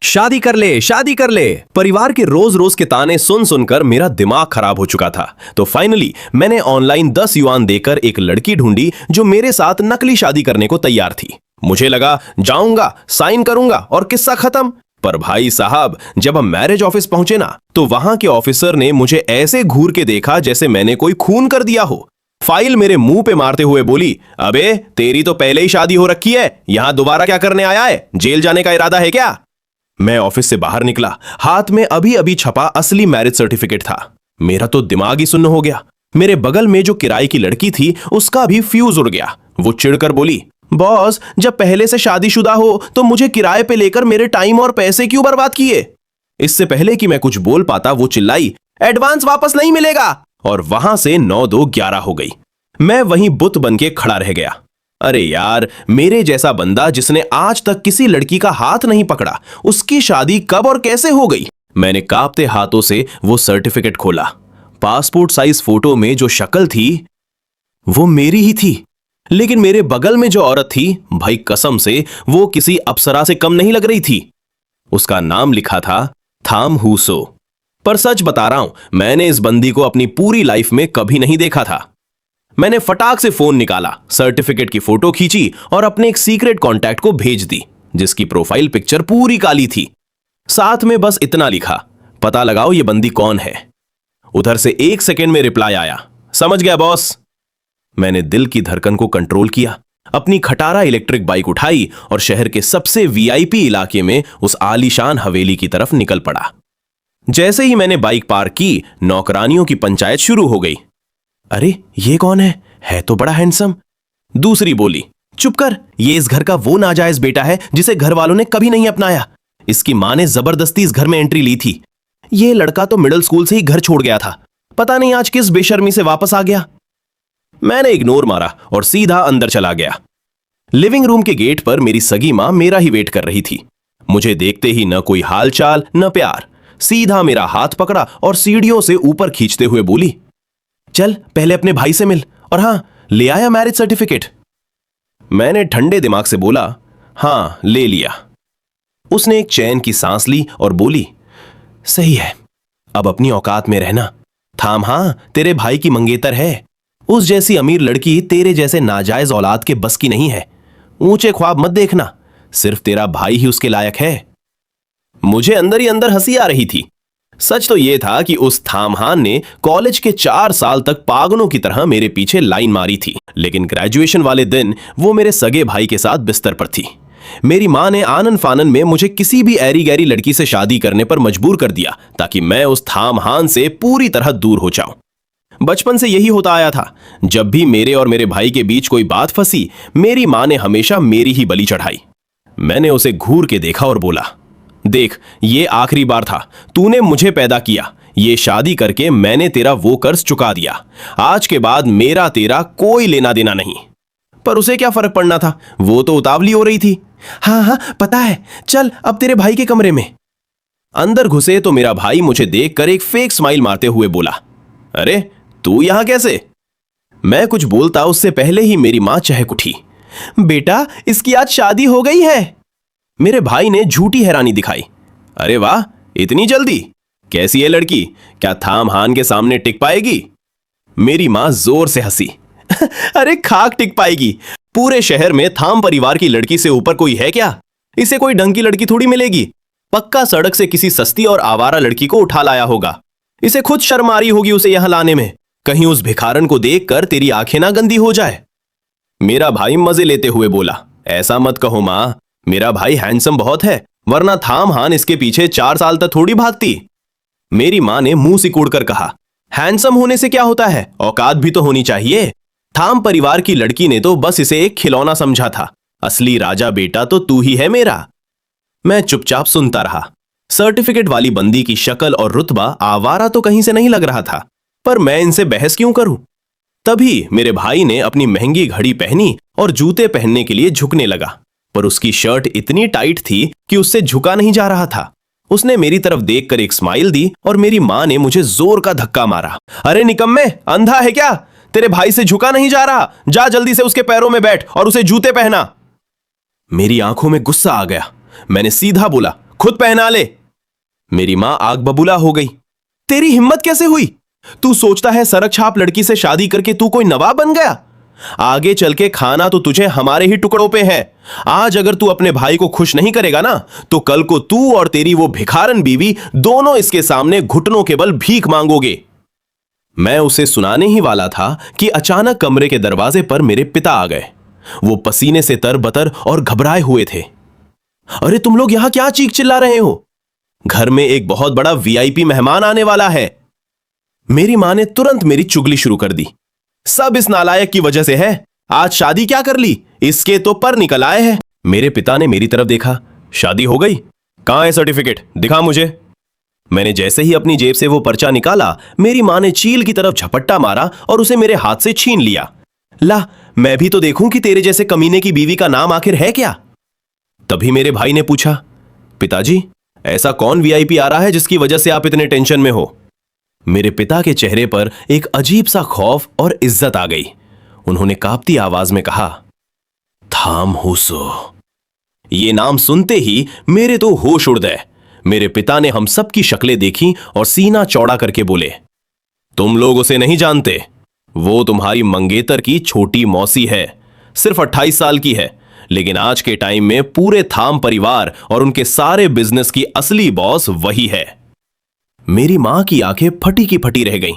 शादी कर ले, शादी कर ले। परिवार के रोज रोज के ताने सुन सुनकर मेरा दिमाग खराब हो चुका था। तो फाइनली मैंने ऑनलाइन 10 युआन देकर एक लड़की ढूंढी जो मेरे साथ नकली शादी करने को तैयार थी। मुझे लगा जाऊंगा, साइन करूंगा और किस्सा खत्म। पर भाई साहब, जब हम मैरिज ऑफिस पहुंचे ना, तो वहां के ऑफिसर ने मुझे ऐसे घूर के देखा जैसे मैंने कोई खून कर दिया हो। फाइल मेरे मुंह पे मारते हुए बोली, अबे तेरी तो पहले ही शादी हो रखी है, यहां दोबारा क्या करने आया है? जेल जाने का इरादा है क्या? मैं ऑफिस से बाहर निकला, हाथ में अभी अभी छपा असली मैरिज सर्टिफिकेट था। मेरा तो दिमाग ही सुन्न हो गया। मेरे बगल में जो किराए की लड़की थी उसका भी फ्यूज उड़ गया। वो चिढ़कर बोली, बॉस, जब पहले से शादीशुदा हो तो मुझे किराए पे लेकर मेरे टाइम और पैसे क्यों बर्बाद किए? इससे पहले कि मैं कुछ बोल पाता वो चिल्लाई, एडवांस वापस नहीं मिलेगा। और वहां से 9-2-11 हो गई। मैं वहीं बुत बन के खड़ा रह गया। अरे यार, मेरे जैसा बंदा जिसने आज तक किसी लड़की का हाथ नहीं पकड़ा, उसकी शादी कब और कैसे हो गई? मैंने कांपते हाथों से वो सर्टिफिकेट खोला। पासपोर्ट साइज फोटो में जो शक्ल थी वो मेरी ही थी, लेकिन मेरे बगल में जो औरत थी, भाई कसम से वो किसी अप्सरा से कम नहीं लग रही थी। उसका नाम लिखा था थाम हूसो। पर सच बता रहा हूं, मैंने इस बंदी को अपनी पूरी लाइफ में कभी नहीं देखा था। मैंने फटाक से फोन निकाला, सर्टिफिकेट की फोटो खींची और अपने एक सीक्रेट कॉन्टैक्ट को भेज दी, जिसकी प्रोफाइल पिक्चर पूरी काली थी। साथ में बस इतना लिखा, पता लगाओ ये बंदी कौन है। उधर से 1 सेकेंड में रिप्लाई आया, समझ गया बॉस। मैंने दिल की धड़कन को कंट्रोल किया, अपनी खटारा इलेक्ट्रिक बाइक उठाई और शहर के सबसे वीआईपी इलाके में उस आलीशान हवेली की तरफ निकल पड़ा। जैसे ही मैंने बाइक पार्क की, नौकरानियों की पंचायत शुरू हो गई। अरे ये कौन है तो बड़ा हैंडसम। दूसरी बोली, चुप कर, ये इस घर का वो नाजायज बेटा है जिसे घर वालों ने कभी नहीं अपनाया। इसकी मां ने जबरदस्ती इस घर में एंट्री ली थी। ये लड़का तो मिडिल स्कूल से ही घर छोड़ गया था, पता नहीं आज किस बेशर्मी से वापस आ गया। मैंने इग्नोर मारा और सीधा अंदर चला गया। लिविंग रूम के गेट पर मेरी सगी मां मेरा ही वेट कर रही थी। मुझे देखते ही न कोई हालचाल न प्यार, सीधा मेरा हाथ पकड़ा और सीढ़ियों से ऊपर खींचते हुए बोली, चल पहले अपने भाई से मिल, और हां, ले आया मैरिज सर्टिफिकेट? मैंने ठंडे दिमाग से बोला, हां ले लिया। उसने एक चैन की सांस ली और बोली, सही है, अब अपनी औकात में रहना। थाम, हां तेरे भाई की मंगेतर है। उस जैसी अमीर लड़की तेरे जैसे नाजायज औलाद के बस की नहीं है। ऊंचे ख्वाब मत देखना, सिर्फ तेरा भाई ही उसके लायक है। मुझे अंदर ही अंदर हंसी आ रही थी। सच तो यह था कि उस थामहान ने कॉलेज के 4 साल तक पागलों की तरह मेरे पीछे लाइन मारी थी, लेकिन ग्रेजुएशन वाले दिन वो मेरे सगे भाई के साथ बिस्तर पर थी। मेरी मां ने आनन फानन में मुझे किसी भी ऐरी गैरी लड़की से शादी करने पर मजबूर कर दिया, ताकि मैं उस थामहान से पूरी तरह दूर हो जाऊं। बचपन से यही होता आया था। जब भी मेरे और मेरे भाई के बीच कोई बात फंसी, मेरी मां ने हमेशा मेरी ही बलि चढ़ाई। मैंने उसे घूर के देखा और बोला, देख, ये आखिरी बार था। तूने मुझे पैदा किया, ये शादी करके मैंने तेरा वो कर्ज चुका दिया। आज के बाद मेरा तेरा कोई लेना देना नहीं। पर उसे क्या फर्क पड़ना था, वो तो उतावली हो रही थी। हाँ पता है, चल अब तेरे भाई के कमरे में। अंदर घुसे तो मेरा भाई मुझे देखकर एक फेक स्माइल मारते हुए बोला, अरे तू यहां कैसे? मैं कुछ बोलता उससे पहले ही मेरी मां चहक उठी, बेटा इसकी आज शादी हो गई है। मेरे भाई ने झूठी हैरानी दिखाई, अरे वाह, इतनी जल्दी? कैसी है लड़की, क्या थामहान के सामने टिक पाएगी? मेरी मां जोर से हंसी, अरे खाक टिक पाएगी। पूरे शहर में थाम परिवार की लड़की से ऊपर कोई है क्या? इसे कोई ढंग की लड़की थोड़ी मिलेगी। पक्का सड़क से किसी सस्ती और आवारा लड़की को उठा लाया होगा। इसे खुद शर्म आ रही होगी उसे यहां लाने में। कहीं उस भिखारन को देखकर तेरी आंखें ना गंदी हो जाए। मेरा भाई मजे लेते हुए बोला, ऐसा मत कहो मां, मेरा भाई हैंडसम बहुत है, वरना थामहान इसके पीछे 4 साल तक थोड़ी भागती। मेरी मां ने मुंह सिकुड़कर कहा, हैंडसम होने से क्या होता है, औकात भी तो होनी चाहिए। थाम परिवार की लड़की ने तो बस इसे एक खिलौना समझा था, असली राजा बेटा तो तू ही है मेरा। मैं चुपचाप सुनता रहा। सर्टिफिकेट वाली बंदी की शक्ल और रुतबा आवारा तो कहीं से नहीं लग रहा था, पर मैं इनसे बहस क्यों करूं? तभी मेरे भाई ने अपनी महंगी घड़ी पहनी और जूते पहनने के लिए झुकने लगा, पर उसकी शर्ट इतनी टाइट थी कि उससे झुका नहीं जा रहा था। उसने मेरी तरफ देखकर एक स्माइल दी और मेरी मां ने मुझे जोर का धक्का मारा, अरे निकम्मे, अंधा है क्या? तेरे भाई से झुका नहीं जा रहा, जा जल्दी से उसके पैरों में बैठ और उसे जूते पहना। मेरी आंखों में गुस्सा आ गया। मैंने सीधा बोला, खुद पहना ले। मेरी मां आग बबूला हो गई। तेरी हिम्मत कैसे हुई? तू सोचता है सरक छाप लड़की से शादी करके तू कोई नवाब बन गया? आगे चल के खाना तो तुझे हमारे ही टुकड़ों पे है। आज अगर तू अपने भाई को खुश नहीं करेगा ना, तो कल को तू और तेरी वो भिखारन बीवी दोनों इसके सामने घुटनों के बल भीख मांगोगे। मैं उसे सुनाने ही वाला था कि अचानक कमरे के दरवाजे पर मेरे पिता आ गए। वो पसीने से तरबतर और घबराए हुए थे। अरे तुम लोग यहां क्या चीख चिल्ला रहे हो? घर में एक बहुत बड़ा वीआईपी मेहमान आने वाला है। मेरी मां ने तुरंत मेरी चुगली शुरू कर दी। सब इस नालायक की वजह से है। आज शादी क्या कर ली? इसके तो पर निकल आए हैं। मेरे पिता ने मेरी तरफ देखा। शादी हो गई? कहां है सर्टिफिकेट? दिखा मुझे। मैंने जैसे ही अपनी जेब से वो पर्चा निकाला, मेरी मां ने चील की तरफ झपट्टा मारा और उसे मेरे हाथ से छीन लिया। ला, मैं भी तो देखूं कि तेरे जैसे कमीने की बीवी का नाम आखिर है क्या? तभी मेरे भाई ने पूछा, पिताजी, ऐसा कौन वीआईपी आ रहा है जिसकी वजह से आप इतने टेंशन में हो? मेरे पिता के चेहरे पर एक अजीब सा खौफ और इज्जत आ गई। उन्होंने कांपती आवाज में कहा, थाम हुसो। ये नाम सुनते ही मेरे तो होश उड़ गए। मेरे पिता ने हम सब की शक्लें देखी और सीना चौड़ा करके बोले, तुम लोग उसे नहीं जानते। वो तुम्हारी मंगेतर की छोटी मौसी है। सिर्फ 28 साल की है, लेकिन आज के टाइम में पूरे थाम परिवार और उनके सारे बिजनेस की असली बॉस वही है। मेरी मां की आंखें फटी की फटी रह गईं।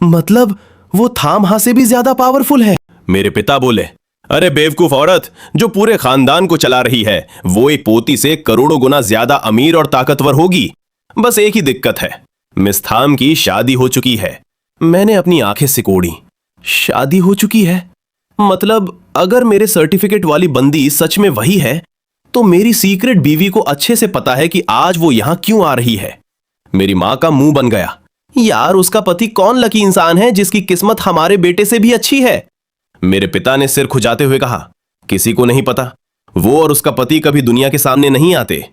मतलब वो थाम हां से भी ज्यादा पावरफुल है? मेरे पिता बोले, अरे बेवकूफ औरत, जो पूरे खानदान को चला रही है वो एक पोती से करोड़ों गुना ज्यादा अमीर और ताकतवर होगी। बस एक ही दिक्कत है, मिस थाम की शादी हो चुकी है। मैंने अपनी आंखें सिकोड़ी। शादी हो चुकी है? मतलब अगर मेरे सर्टिफिकेट वाली बंदी सच में वही है, तो मेरी सीक्रेट बीवी को अच्छे से पता है कि आज वो यहां क्यों आ रही है। मेरी मां का मुंह बन गया। यार, उसका पति कौन लकी इंसान है जिसकी किस्मत हमारे बेटे से भी अच्छी है? मेरे पिता ने सिर खुजाते हुए कहा, किसी को नहीं पता। वो और उसका पति कभी दुनिया के सामने नहीं आते।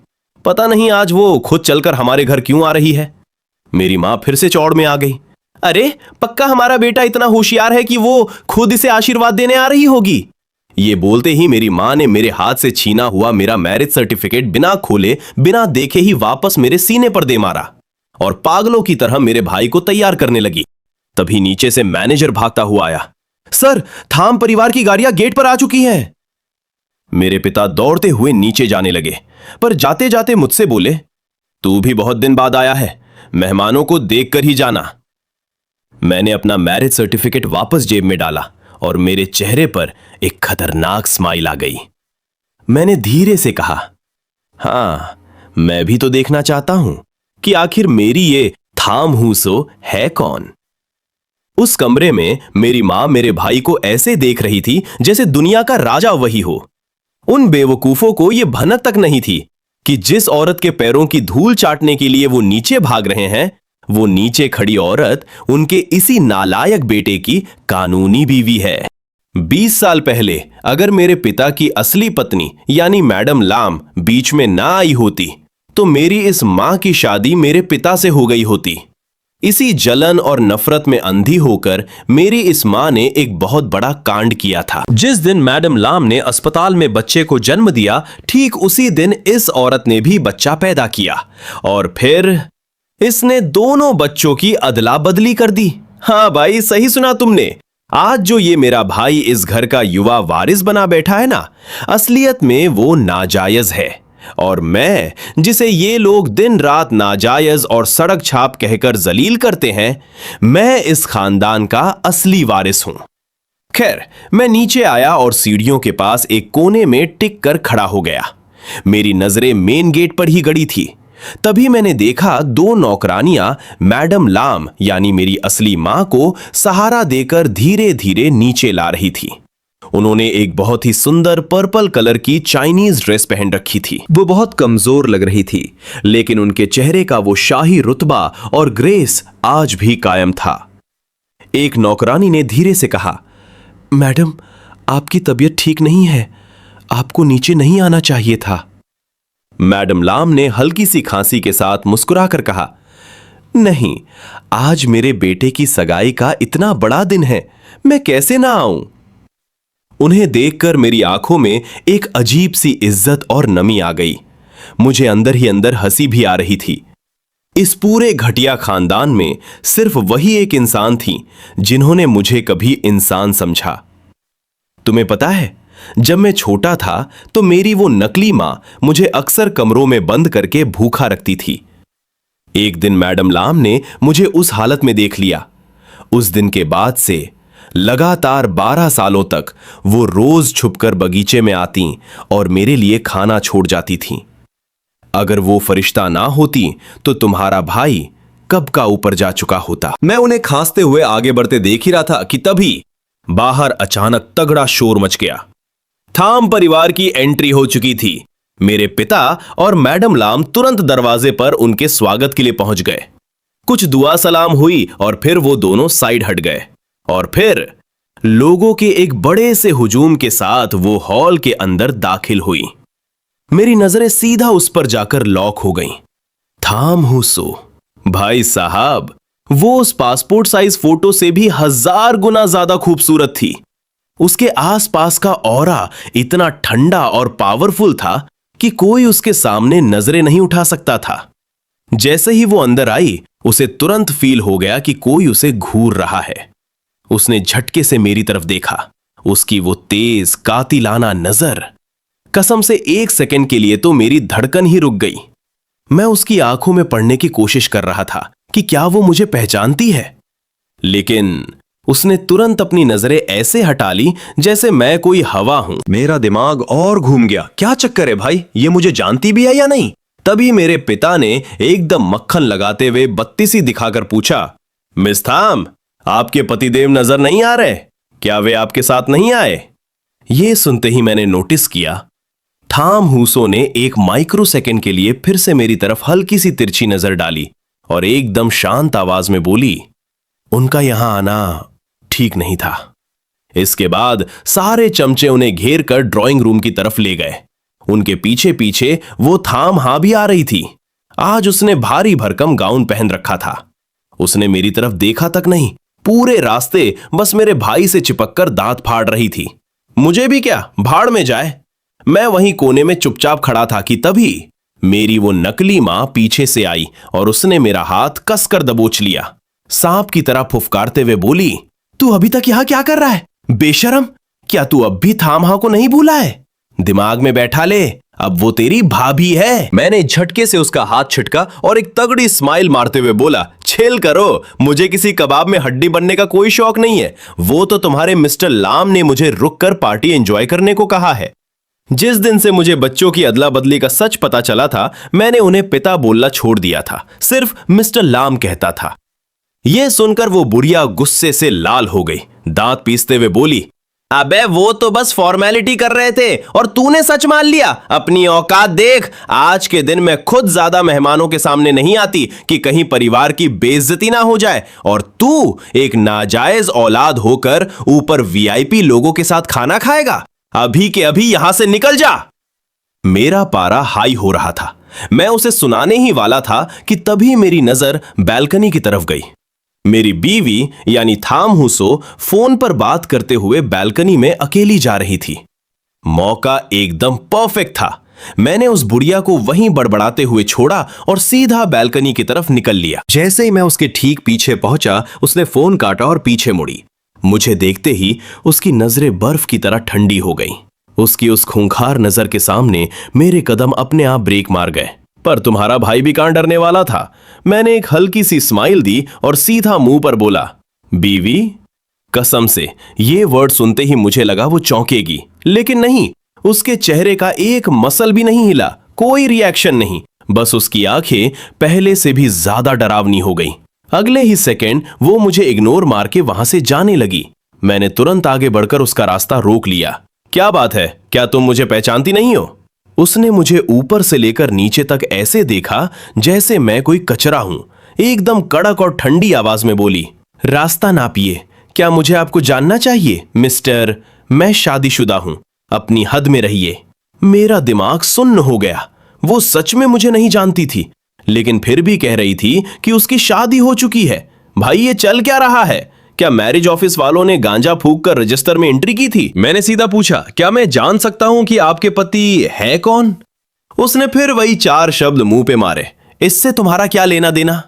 पता नहीं आज वो खुद चलकर हमारे घर क्यों आ रही है। मेरी मां फिर से चौड़ में आ गई। अरे पक्का हमारा बेटा इतना होशियार है कि वो खुद इसे आशीर्वाद देने आ रही होगी। ये बोलते ही मेरी मां ने मेरे हाथ से छीना हुआ मेरा मैरिज सर्टिफिकेट बिना खोले बिना देखे ही वापस मेरे सीने पर दे मारा और पागलों की तरह मेरे भाई को तैयार करने लगी। तभी नीचे से मैनेजर भागता हुआ आया। सर, थाम परिवार की गाड़ियां गेट पर आ चुकी हैं। मेरे पिता दौड़ते हुए नीचे जाने लगे, पर जाते जाते मुझसे बोले, तू भी बहुत दिन बाद आया है, मेहमानों को देखकर ही जाना। मैंने अपना मैरिज सर्टिफिकेट वापस जेब में डाला और मेरे चेहरे पर एक खतरनाक स्माइल आ गई। मैंने धीरे से कहा, हां, मैं भी तो देखना चाहता हूं कि आखिर मेरी ये थाम हुसो है कौन। उस कमरे में मेरी मां मेरे भाई को ऐसे देख रही थी जैसे दुनिया का राजा वही हो। उन बेवकूफों को यह भनक तक नहीं थी कि जिस औरत के पैरों की धूल चाटने के लिए वो नीचे भाग रहे हैं, वो नीचे खड़ी औरत उनके इसी नालायक बेटे की कानूनी बीवी है। 20 साल पहले अगर मेरे पिता की असली पत्नी यानी मैडम लाम बीच में ना आई होती, तो मेरी इस मां की शादी मेरे पिता से हो गई होती। इसी जलन और नफरत में अंधी होकर मेरी इस मां ने एक बहुत बड़ा कांड किया था। जिस दिन मैडम लाम ने अस्पताल में बच्चे को जन्म दिया, ठीक उसी दिन इस औरत ने भी बच्चा पैदा किया और फिर इसने दोनों बच्चों की अदला बदली कर दी। हाँ भाई, सही सुना तुमने। आज जो ये मेरा भाई इस घर का युवा वारिस बना बैठा है ना, असलियत में वो नाजायज है। और मैं, जिसे ये लोग दिन रात नाजायज और सड़क छाप कहकर जलील करते हैं, मैं इस खानदान का असली वारिस हूं। खैर, मैं नीचे आया और सीढ़ियों के पास एक कोने में टिक कर खड़ा हो गया। मेरी नजरें मेन गेट पर ही गड़ी थी। तभी मैंने देखा 2 नौकरानियां मैडम लाम यानी मेरी असली मां को सहारा देकर धीरे धीरे नीचे ला रही थी। उन्होंने एक बहुत ही सुंदर पर्पल कलर की चाइनीज ड्रेस पहन रखी थी। वो बहुत कमजोर लग रही थी, लेकिन उनके चेहरे का वो शाही रुतबा और ग्रेस आज भी कायम था। एक नौकरानी ने धीरे से कहा, मैडम, आपकी तबीयत ठीक नहीं है, आपको नीचे नहीं आना चाहिए था। मैडम लाम ने हल्की सी खांसी के साथ मुस्कुराकर कहा, नहीं, आज मेरे बेटे की सगाई का इतना बड़ा दिन है, मैं कैसे ना आऊं। उन्हें देखकर मेरी आंखों में एक अजीब सी इज्जत और नमी आ गई। मुझे अंदर ही अंदर हंसी भी आ रही थी। इस पूरे घटिया खानदान में सिर्फ वही एक इंसान थी जिन्होंने मुझे कभी इंसान समझा। तुम्हें पता है, जब मैं छोटा था तो मेरी वो नकली मां मुझे अक्सर कमरों में बंद करके भूखा रखती थी। एक दिन मैडम लाम ने मुझे उस हालत में देख लिया। उस दिन के बाद से लगातार 12 सालों तक वो रोज छुपकर बगीचे में आती और मेरे लिए खाना छोड़ जाती थीं। अगर वो फरिश्ता ना होती तो तुम्हारा भाई कब का ऊपर जा चुका होता। मैं उन्हें खांसते हुए आगे बढ़ते देख ही रहा था कि तभी बाहर अचानक तगड़ा शोर मच गया। थाम परिवार की एंट्री हो चुकी थी। मेरे पिता और मैडम लाम तुरंत दरवाजे पर उनके स्वागत के लिए पहुंच गए। कुछ दुआ सलाम हुई और फिर वो दोनों साइड हट गए और फिर लोगों के एक बड़े से हुजूम के साथ वो हॉल के अंदर दाखिल हुई। मेरी नजरें सीधा उस पर जाकर लॉक हो गईं। थाम हुसो, भाई साहब, वो उस पासपोर्ट साइज फोटो से भी 1000 गुना ज्यादा खूबसूरत थी। उसके आसपास का ऑरा इतना ठंडा और पावरफुल था कि कोई उसके सामने नजरें नहीं उठा सकता था। जैसे ही वो अंदर आई, उसे तुरंत फील हो गया कि कोई उसे घूर रहा है। उसने झटके से मेरी तरफ देखा। उसकी वो तेज कातिलाना नजर, कसम से 1 सेकंड के लिए तो मेरी धड़कन ही रुक गई। मैं उसकी आंखों में पढ़ने की कोशिश कर रहा था कि क्या वो मुझे पहचानती है, लेकिन उसने तुरंत अपनी नजरें ऐसे हटा ली जैसे मैं कोई हवा हूं। मेरा दिमाग और घूम गया। क्या चक्कर है भाई, ये मुझे जानती भी है या नहीं? तभी मेरे पिता ने एकदम मक्खन लगाते हुए बत्ती सी दिखाकर पूछा, मिस थाम, आपके पतिदेव नजर नहीं आ रहे? क्या वे आपके साथ नहीं आए? ये सुनते ही मैंने नोटिस किया, थाम हुसो ने एक माइक्रो सेकंड के लिए फिर से मेरी तरफ हल्की सी तिरछी नजर डाली और एकदम शांत आवाज में बोली, उनका यहां आना ठीक नहीं था। इसके बाद सारे चमचे उन्हें घेर कर ड्राइंग रूम की तरफ ले गए। उनके पीछे पीछे वो थाम हा भी आ रही थी। आज उसने भारी भरकम गाउन पहन रखा था। उसने मेरी तरफ देखा तक नहीं, पूरे रास्ते बस मेरे भाई से चिपककर दांत फाड़ रही थी। मुझे भी क्या, भाड़ में जाए। मैं वहीं कोने में चुपचाप खड़ा था कि तभी मेरी वो नकली मां पीछे से आई और उसने मेरा हाथ कसकर दबोच लिया। सांप की तरह फुफकारते हुए बोली, तू अभी तक यहां क्या कर रहा है बेशरम? क्या तू अब भी थामहा को नहीं भूला है? दिमाग में बैठा ले, अब वो तेरी भाभी है। मैंने झटके से उसका हाथ छिटका और एक तगड़ी स्माइल मारते हुए बोला, चिल करो, मुझे किसी कबाब में हड्डी बनने का कोई शौक नहीं है। वो तो तुम्हारे मिस्टर लाम ने मुझे रुककर पार्टी एंजॉय करने को कहा है। जिस दिन से मुझे बच्चों की अदला बदली का सच पता चला था, मैंने उन्हें पिता बोलना छोड़ दिया था, सिर्फ मिस्टर लाम कहता था। यह सुनकर वो बुढ़िया गुस्से से लाल हो गई, दांत पीसते हुए बोली, अबे वो तो बस फॉर्मेलिटी कर रहे थे और तूने सच मान लिया। अपनी औकात देख। आज के दिन मैं खुद ज्यादा मेहमानों के सामने नहीं आती कि कहीं परिवार की बेइज्जती ना हो जाए, और तू एक नाजायज औलाद होकर ऊपर वीआईपी लोगों के साथ खाना खाएगा। अभी के अभी यहां से निकल जा। मेरा पारा हाई हो रहा था। मैं उसे सुनाने ही वाला था कि तभी मेरी नजर बैल्कनी की तरफ गई। मेरी बीवी यानी थाम हुसो फोन पर बात करते हुए बैल्कनी में अकेली जा रही थी। मौका एकदम परफेक्ट था। मैंने उस बुढ़िया को वहीं बड़बड़ाते हुए छोड़ा और सीधा बैल्कनी की तरफ निकल लिया। जैसे ही मैं उसके ठीक पीछे पहुंचा, उसने फोन काटा और पीछे मुड़ी। मुझे देखते ही उसकी नजरें बर्फ की तरह ठंडी हो गईं। उसकी उस खूंखार नजर के सामने मेरे कदम अपने आप ब्रेक मार गए। पर तुम्हारा भाई भी कहां डरने वाला था। मैंने एक हल्की सी स्माइल दी और सीधा मुंह पर बोला, बीवी? कसम से ये वर्ड सुनते ही मुझे लगा वो चौंकेगी, लेकिन नहीं, उसके चेहरे का एक मसल भी नहीं हिला, कोई रिएक्शन नहीं। बस उसकी आंखें पहले से भी ज्यादा डरावनी हो गई। अगले ही सेकंड वो मुझे इग्नोर मार के वहां से जाने लगी। मैंने तुरंत आगे बढ़कर उसका रास्ता रोक लिया। क्या बात है, क्या तुम मुझे पहचानती नहीं हो? उसने मुझे ऊपर से लेकर नीचे तक ऐसे देखा जैसे मैं कोई कचरा हूं। एकदम कड़क और ठंडी आवाज में बोली, रास्ता नापिए। क्या मुझे आपको जानना चाहिए मिस्टर? मैं शादीशुदा हूं, अपनी हद में रहिए। मेरा दिमाग सुन्न हो गया। वो सच में मुझे नहीं जानती थी, लेकिन फिर भी कह रही थी कि उसकी शादी हो चुकी है। भाई ये चल क्या रहा है? क्या मैरिज ऑफिस वालों ने गांजा फूंक कर रजिस्टर में एंट्री की थी? मैंने सीधा पूछा, क्या मैं जान सकता हूं कि आपके पति है कौन? उसने फिर वही 4 शब्द मुंह पे मारे, इससे तुम्हारा क्या लेना देना।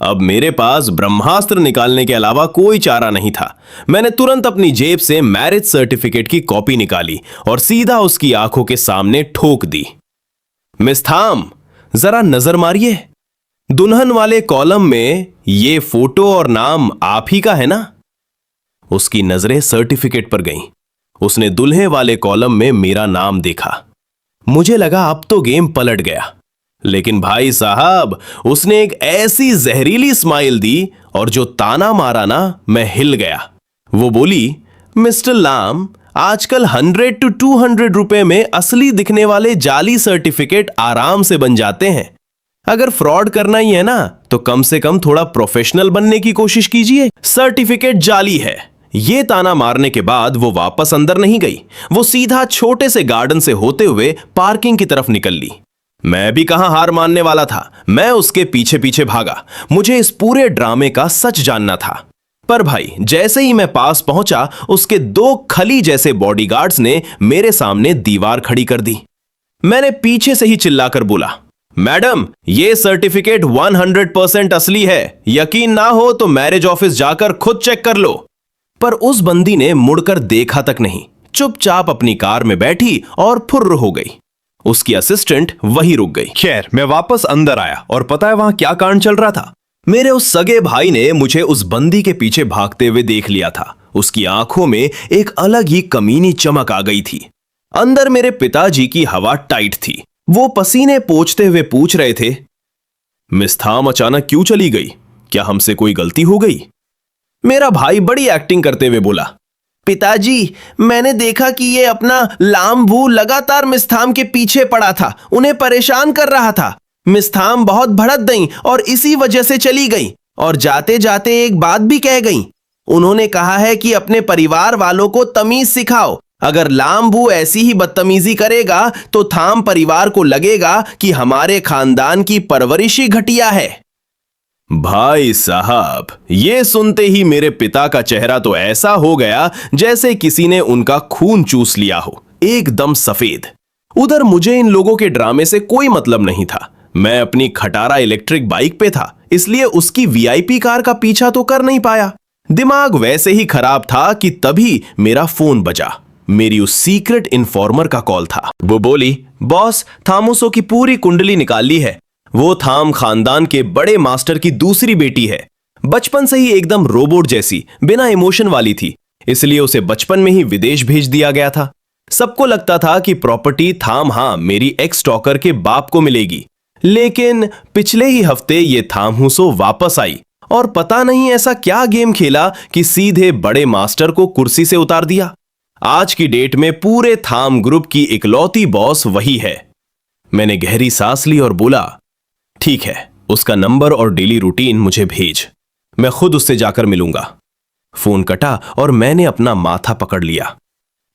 अब मेरे पास ब्रह्मास्त्र निकालने के अलावा कोई चारा नहीं था। मैंने तुरंत अपनी जेब से मैरिज सर्टिफिकेट की कॉपी निकाली और सीधा उसकी आंखों के सामने ठोक दी। मिस थाम, जरा नजर मारिए, दुल्हन वाले कॉलम में ये फोटो और नाम आप ही का है ना। उसकी नजरें सर्टिफिकेट पर गईं। उसने दुल्हे वाले कॉलम में मेरा नाम देखा। मुझे लगा अब तो गेम पलट गया, लेकिन भाई साहब उसने एक ऐसी जहरीली स्माइल दी और जो ताना मारा ना, मैं हिल गया। वो बोली, मिस्टर लाम, आजकल 100 to 200 रुपए में असली दिखने वाले जाली सर्टिफिकेट आराम से बन जाते हैं। अगर फ्रॉड करना ही है ना तो कम से कम थोड़ा प्रोफेशनल बनने की कोशिश कीजिए। सर्टिफिकेट जाली है। ये ताना मारने के बाद वो वापस अंदर नहीं गई। वो सीधा छोटे से गार्डन से होते हुए पार्किंग की तरफ निकल ली। मैं भी कहां हार मानने वाला था। मैं उसके पीछे पीछे भागा। मुझे इस पूरे ड्रामे का सच जानना था। पर भाई जैसे ही मैं पास पहुंचा, उसके 2 खली जैसे बॉडीगार्ड्स ने मेरे सामने दीवार खड़ी कर दी। मैंने पीछे से ही चिल्लाकर बोला, मैडम, ये सर्टिफिकेट 100% असली है। यकीन ना हो तो मैरिज ऑफिस जाकर खुद चेक कर लो। पर उस बंदी ने मुड़कर देखा तक नहीं, चुपचाप अपनी कार में बैठी और फुर्र हो गई। उसकी असिस्टेंट वहीं रुक गई। खैर, मैं वापस अंदर आया और पता है वहां क्या कांड चल रहा था। मेरे उस सगे भाई ने मुझे उस बंदी के पीछे भागते हुए देख लिया था। उसकी आंखों में एक अलग ही कमीनी चमक आ गई थी। अंदर मेरे पिताजी की हवा टाइट थी। वो पसीने पोंछते हुए पूछ रहे थे, मिस थाम अचानक क्यों चली गई? क्या हमसे कोई गलती हो गई? मेरा भाई बड़ी एक्टिंग करते हुए बोला, पिताजी, मैंने देखा कि ये अपना लामबू लगातार मिस्थाम के पीछे पड़ा था, उन्हें परेशान कर रहा था। मिस्थाम बहुत भड़क गईं और इसी वजह से चली गईं और जाते जाते एक बात भी कह गईं। उन्होंने कहा है कि अपने परिवार वालों को तमीज सिखाओ। अगर लामबू ऐसी ही बदतमीजी करेगा तो थाम परिवार को लगेगा कि हमारे खानदान की परवरिश ही घटिया है। भाई साहब, ये सुनते ही मेरे पिता का चेहरा तो ऐसा हो गया जैसे किसी ने उनका खून चूस लिया हो, एकदम सफेद। उधर मुझे इन लोगों के ड्रामे से कोई मतलब नहीं था। मैं अपनी खटारा इलेक्ट्रिक बाइक पे था, इसलिए उसकी वीआईपी कार का पीछा तो कर नहीं पाया। दिमाग वैसे ही खराब था कि तभी मेरा फोन बजा। मेरी उस सीक्रेट इन्फॉर्मर का कॉल था। वो बोली, बॉस, थामुसो की पूरी कुंडली निकाल ली है। वो थाम खानदान के बड़े मास्टर की दूसरी बेटी है। बचपन से ही एकदम रोबोट जैसी, बिना इमोशन वाली थी, इसलिए उसे बचपन में ही विदेश भेज दिया गया था। सबको लगता था कि प्रॉपर्टी थाम मेरी एक्स टॉकर के बाप को मिलेगी, लेकिन पिछले ही हफ्ते ये थामहुसो वापस आई और पता नहीं ऐसा क्या गेम खेला कि सीधे बड़े मास्टर को कुर्सी से उतार दिया। आज की डेट में पूरे थाम ग्रुप की इकलौती बॉस वही है। मैंने गहरी सांस ली और बोला, ठीक है, उसका नंबर और डेली रूटीन मुझे भेज, मैं खुद उससे जाकर मिलूंगा। फोन कटा और मैंने अपना माथा पकड़ लिया।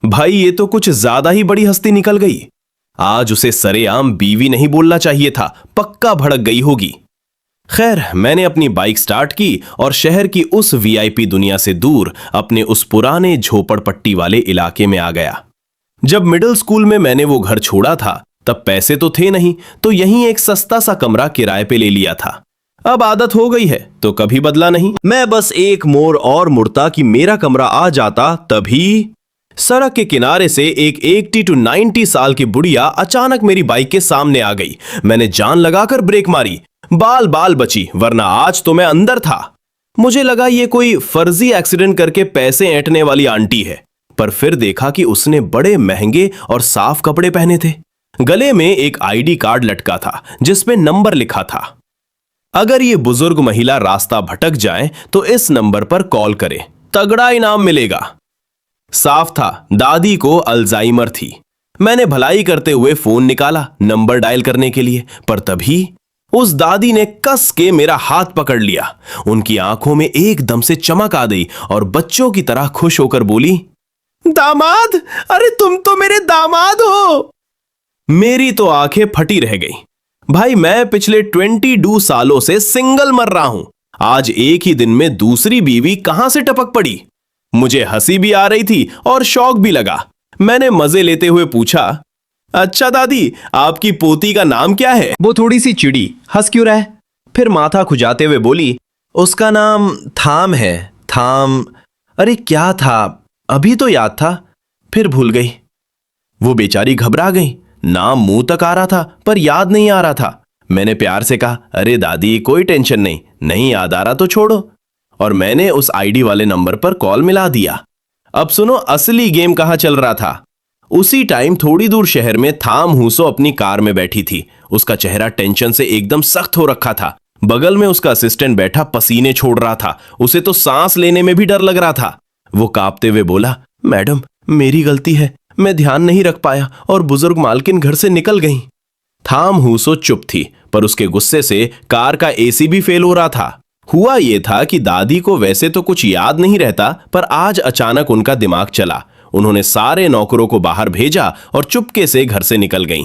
भाई, ये तो कुछ ज्यादा ही बड़ी हस्ती निकल गई। आज उसे सरेआम बीवी नहीं बोलना चाहिए था, पक्का भड़क गई होगी। खैर, मैंने अपनी बाइक स्टार्ट की और शहर की उस वीआईपी दुनिया से दूर अपने उस पुराने झोपड़पट्टी वाले इलाके में आ गया। जब मिडिल स्कूल में मैंने वो घर छोड़ा था तब पैसे तो थे नहीं, तो यहीं एक सस्ता सा कमरा किराए पे ले लिया था। अब आदत हो गई है तो कभी बदला नहीं। मैं बस एक मोड़ और मुड़ता कि मेरा कमरा आ जाता, तभी सड़क के किनारे से एक 80 to 90 साल की बुढ़िया अचानक मेरी बाइक के सामने आ गई। मैंने जान लगाकर ब्रेक मारी, बाल बाल बची, वरना आज तो मैं अंदर था। मुझे लगा ये कोई फर्जी एक्सीडेंट करके पैसे ऐंठने वाली आंटी है, पर फिर देखा कि उसने बड़े महंगे और साफ कपड़े पहने थे। गले में एक आईडी कार्ड लटका था जिसमें नंबर लिखा था, अगर ये बुजुर्ग महिला रास्ता भटक जाए तो इस नंबर पर कॉल करें, तगड़ा इनाम मिलेगा। साफ था, दादी को अल्जाइमर थी। मैंने भलाई करते हुए फोन निकाला नंबर डायल करने के लिए, पर तभी उस दादी ने कस के मेरा हाथ पकड़ लिया। उनकी आंखों में एकदम से चमक आ गई और बच्चों की तरह खुश होकर बोली, दामाद, अरे तुम तो मेरे दामाद हो। मेरी तो आंखें फटी रह गई। भाई, मैं पिछले 22 सालों से सिंगल मर रहा हूं। आज एक ही दिन में दूसरी बीवी कहां से टपक पड़ी। मुझे हंसी भी आ रही थी और शौक भी लगा। मैंने मजे लेते हुए पूछा, अच्छा दादी, आपकी पोती का नाम क्या है? वो थोड़ी सी चिड़ी, हंस क्यों रहा है? फिर माथा खुजाते हुए बोली, उसका नाम थाम है। थाम। अरे क्या था, अभी तो याद था, फिर भूल गई। वो बेचारी घबरा गई। नाम मुंह तक आ रहा था पर याद नहीं आ रहा था। मैंने प्यार से कहा, अरे दादी कोई टेंशन नहीं, नहीं याद आ रहा तो छोड़ो। और मैंने उस आईडी वाले नंबर पर कॉल मिला दिया। अब सुनो असली गेम कहाँ चल रहा था। उसी टाइम थोड़ी दूर शहर में थाम हूसो अपनी कार में बैठी थी। उसका चेहरा टेंशन से एकदम सख्त हो रखा था। बगल में उसका असिस्टेंट बैठा पसीने छोड़ रहा था। उसे तो सांस लेने में भी डर लग रहा था। वो कांपते हुए बोला, मैडम मेरी गलती है, मैं ध्यान नहीं रख पाया और बुजुर्ग मालकिन घर से निकल गई। थाम हूसो चुप थी, पर उसके गुस्से से कार का एसी भी फेल हो रहा था। हुआ यह था कि दादी को वैसे तो कुछ याद नहीं रहता, पर आज अचानक उनका दिमाग चला। उन्होंने सारे नौकरों को बाहर भेजा और चुपके से घर से निकल गईं।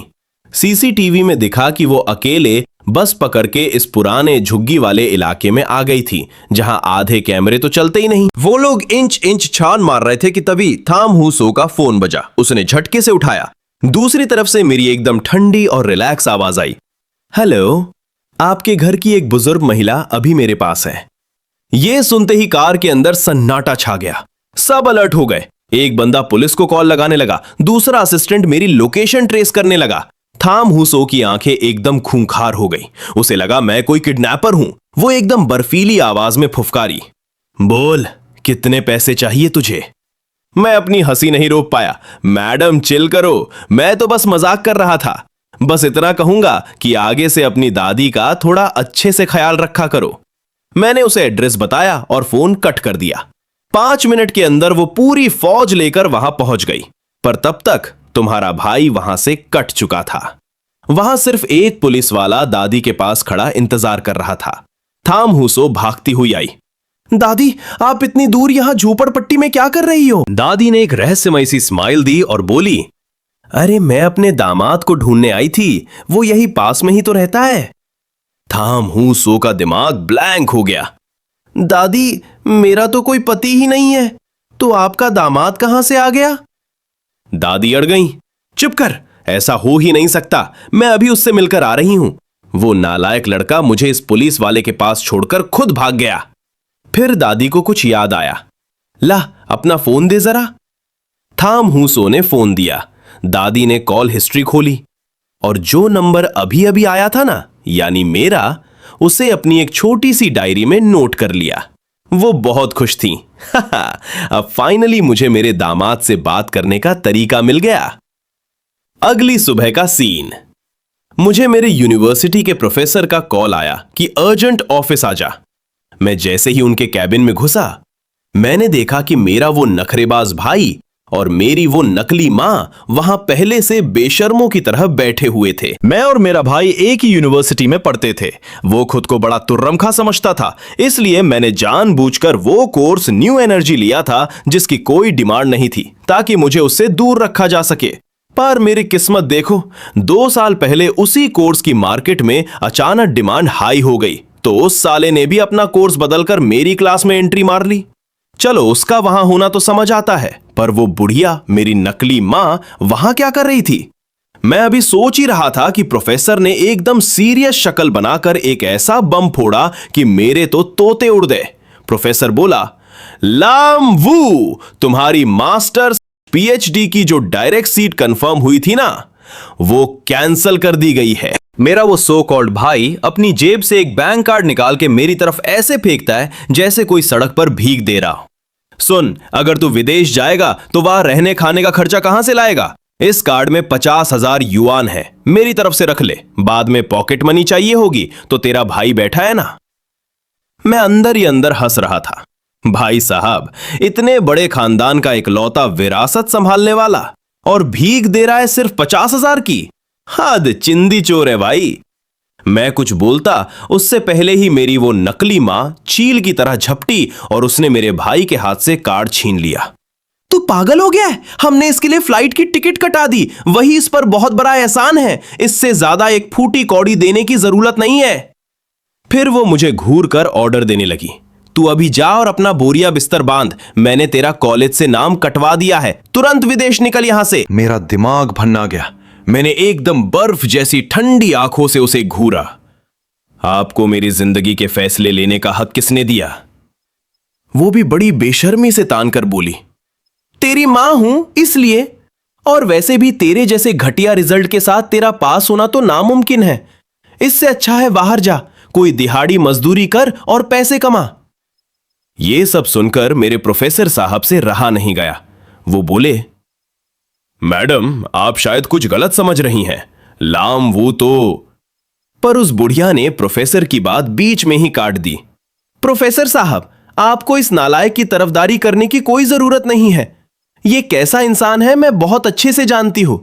सीसीटीवी में दिखा कि वो अकेले बस पकड़ के इस पुराने झुग्गी वाले इलाके में आ गई थी, जहां आधे कैमरे तो चलते ही नहीं। वो लोग इंच इंच छान मार रहे थे कि तभी थाम हूसो का फोन बजा। उसने झटके से उठाया। दूसरी तरफ से मेरी एकदम ठंडी और रिलैक्स आवाज आई, हेलो, आपके घर की एक बुजुर्ग महिला अभी मेरे पास है। यह सुनते ही कार के अंदर सन्नाटा छा गया। सब अलर्ट हो गए। एक बंदा पुलिस को कॉल लगाने लगा, दूसरा असिस्टेंट मेरी लोकेशन ट्रेस करने लगा। थाम हूसो की आंखें एकदम खूंखार हो गई। उसे लगा मैं कोई किडनैपर हूं। वो एकदम बर्फीली आवाज में फुफकारी, बोल कितने पैसे चाहिए तुझे? मैं अपनी हंसी नहीं रोक पाया। मैडम चिल करो, मैं तो बस मजाक कर रहा था। बस इतना कहूंगा कि आगे से अपनी दादी का थोड़ा अच्छे से ख्याल रखा करो। मैंने उसे एड्रेस बताया और फोन कट कर दिया। 5 मिनट के अंदर वो पूरी फौज लेकर वहां पहुंच गई, पर तब तक तुम्हारा भाई वहां से कट चुका था। वहां सिर्फ एक पुलिस वाला दादी के पास खड़ा इंतजार कर रहा था। थाम हूसो भागती हुई आई। दादी, आप इतनी दूर यहां झोपड़पट्टी में क्या कर रही हो? दादी ने एक रहस्यमय सी स्माइल दी और बोली, अरे मैं अपने दामाद को ढूंढने आई थी, वो यही पास में ही तो रहता है। थाम हूसो का दिमाग ब्लैंक हो गया। दादी, मेरा तो कोई पति ही नहीं है, तो आपका दामाद कहां से आ गया? दादी अड़ गई। चुप कर, ऐसा हो ही नहीं सकता, मैं अभी उससे मिलकर आ रही हूं। वो नालायक लड़का मुझे इस पुलिस वाले के पास छोड़कर खुद भाग गया। फिर दादी को कुछ याद आया। ला, अपना फोन दे जरा। थाम हूसो ने फोन दिया। दादी ने कॉल हिस्ट्री खोली और जो नंबर अभी अभी आया था ना, यानी मेरा, उसे अपनी एक छोटी सी डायरी में नोट कर लिया। वो बहुत खुश थी। अब फाइनली मुझे मेरे दामाद से बात करने का तरीका मिल गया। अगली सुबह का सीन। मुझे मेरे यूनिवर्सिटी के प्रोफेसर का कॉल आया कि अर्जेंट ऑफिस आ जा। मैं जैसे ही उनके कैबिन में घुसा, मैंने देखा कि मेरा वो नखरेबाज भाई और मेरी वो नकली मां वहां पहले से बेशर्मों की तरह बैठे हुए थे। मैं और मेरा भाई एक ही यूनिवर्सिटी में पढ़ते थे। वो खुद को बड़ा तुर्रमखा समझता था, इसलिए मैंने जानबूझकर वो कोर्स न्यू एनर्जी लिया था जिसकी कोई डिमांड नहीं थी, ताकि मुझे उससे दूर रखा जा सके। पर मेरी किस्मत देखो, 2 साल पहले उसी कोर्स की मार्केट में अचानक डिमांड हाई हो गई, तो उस साले ने भी अपना कोर्स बदलकर मेरी क्लास में एंट्री मार ली। चलो, उसका वहां होना तो समझ आता है, पर वो बुढ़िया मेरी नकली मां वहां क्या कर रही थी? मैं अभी सोच ही रहा था कि प्रोफेसर ने एकदम सीरियस शक्ल बनाकर एक ऐसा बम फोड़ा कि मेरे तो तोते उड़ गए। प्रोफेसर बोला, लाम वू, तुम्हारी मास्टर्स पीएचडी की जो डायरेक्ट सीट कंफर्म हुई थी ना, वो कैंसल कर दी गई है। मेरा वो सो कॉल्ड भाई अपनी जेब से एक बैंक कार्ड निकाल के मेरी तरफ ऐसे फेंकता है जैसे कोई सड़क पर भीग दे रहा हो। सुन, अगर तू विदेश जाएगा तो वहां रहने खाने का खर्चा कहां से लाएगा? इस कार्ड में 50,000 युआन है, मेरी तरफ से रख ले। बाद में पॉकेट मनी चाहिए होगी तो तेरा भाई बैठा है ना। मैं अंदर ही अंदर हंस रहा था। भाई साहब, इतने बड़े खानदान का इकलौता विरासत संभालने वाला और भीख दे रहा है सिर्फ 50,000 की। हद चिंदी चोर है भाई। मैं कुछ बोलता उससे पहले ही मेरी वो नकली मां चील की तरह झपटी और उसने मेरे भाई के हाथ से कार्ड छीन लिया। तू पागल हो गया है? हमने इसके लिए फ्लाइट की टिकट कटा दी, वही इस पर बहुत बड़ा एहसान है। इससे ज्यादा एक फूटी कौड़ी देने की जरूरत नहीं है। फिर वो मुझे घूर कर ऑर्डर देने लगी, तू अभी जा और अपना बोरिया बिस्तर बांध, मैंने तेरा कॉलेज से नाम कटवा दिया है, तुरंत विदेश निकल यहां से। मेरा दिमाग भन्ना गया। मैंने एकदम बर्फ जैसी ठंडी आंखों से उसे घूरा। आपको मेरी जिंदगी के फैसले लेने का हक किसने दिया? वो भी बड़ी बेशर्मी से तान कर बोली, तेरी मां हूं इसलिए, और वैसे भी तेरे जैसे घटिया रिजल्ट के साथ तेरा पास होना तो नामुमकिन है। इससे अच्छा है बाहर जा, कोई दिहाड़ी मजदूरी कर और पैसे कमा। ये सब सुनकर मेरे प्रोफेसर साहब से रहा नहीं गया। वो बोले, मैडम आप शायद कुछ गलत समझ रही हैं। लाम वो तो। पर उस बुढ़िया ने प्रोफेसर की बात बीच में ही काट दी। प्रोफेसर साहब, आपको इस नालायक की तरफदारी करने की कोई जरूरत नहीं है। ये कैसा इंसान है मैं बहुत अच्छे से जानती हूं।